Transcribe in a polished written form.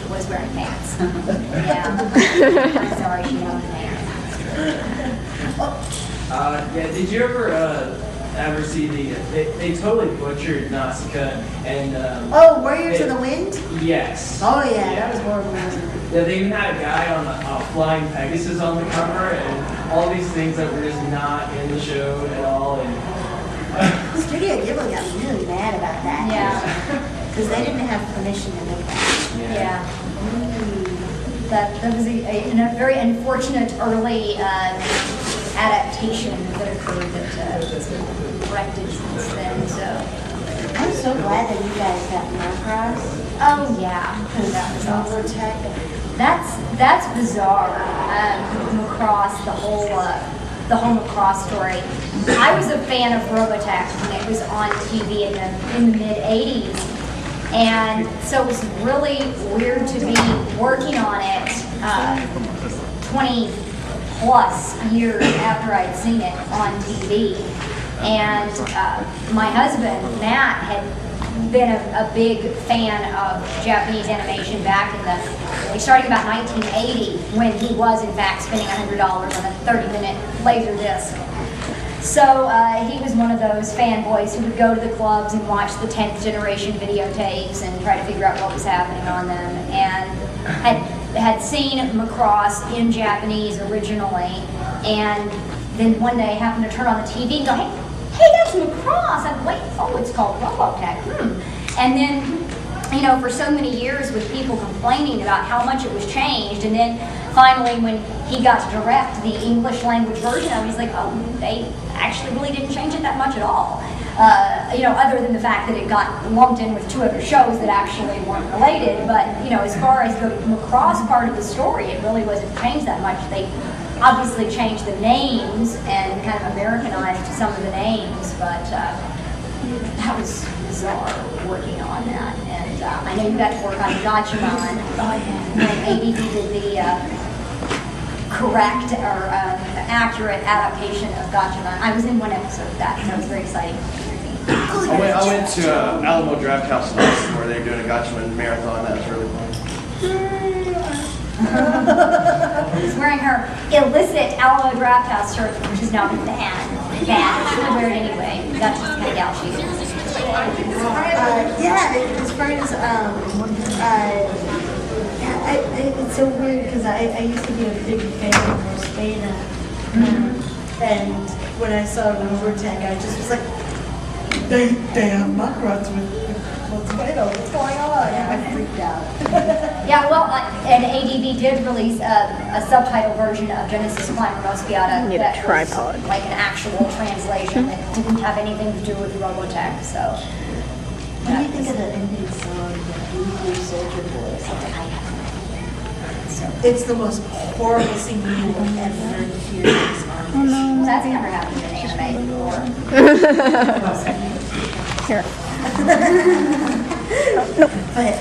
was wearing pants. Yeah. I'm sorry, she owned pants. Yeah, did you ever see they totally butchered Nausicaa and Warriors of the Wind? Yes. Oh yeah, that was horrible. Yeah, they even had a guy on a flying Pegasus on the cover and all these things that were just not in the show at all. And Studio Ghibli got really mad about that. Yeah. Because they didn't have permission to make that. Yeah. That was a very unfortunate early adaptation that occurred that has been corrected since then. So I'm so glad that you guys got Macross. oh yeah, that was awesome. Robotech. That's bizarre. Macross, the whole Macross story. I was a fan of Robotech when it was on TV in the mid '80s. And so it was really weird to be working on it 20 plus years after I'd seen it on TV. And my husband, Matt, had been a big fan of Japanese animation back starting about 1980, when he was in fact spending $100 on a 30-minute laser disc. So he was one of those fanboys who would go to the clubs and watch the 10th generation videotapes and try to figure out what was happening on them, and had seen Macross in Japanese originally, and then one day happened to turn on the TV and go, hey, that's Macross. I'm like, oh, it's called Robotech. And then, for so many years with people complaining about how much it was changed, and then finally when he got to direct the English language version of it, he's like, oh, they actually really didn't change it that much at all. Other than the fact that it got lumped in with two other shows that actually weren't related. But, as far as the Macross part of the story, it really wasn't changed that much. They obviously changed the names and kind of Americanized some of the names, but that was bizarre working on that. And I know you got to work on Gatchaman when ADV did the correct or accurate adaptation of Gatchaman. I was in one episode of that, and that was very exciting. I went to Alamo Draft House in Austin where they were doing a Gatchaman marathon. That was really fun. She's wearing her illicit Alamo Draft House shirt, which is now banned. She would wear it anyway. That's just the kind of gal she is. As far as it's so weird because I used to be a big fan of Rospena, and when I saw Robotech, I just was like, they have Macross with Rospena. What's going on? I freaked out. Yeah, well, and ADV did release a subtitle version of Genesis Prime Rospiata. Need a tripod. Like an actual translation that didn't have anything to do with Robotech. So. What do you think of the ending song, the Blue Soldier Boy? Something I have. It's the most horrible thing you will ever hear. Well, that's never happened in anime before. Here. But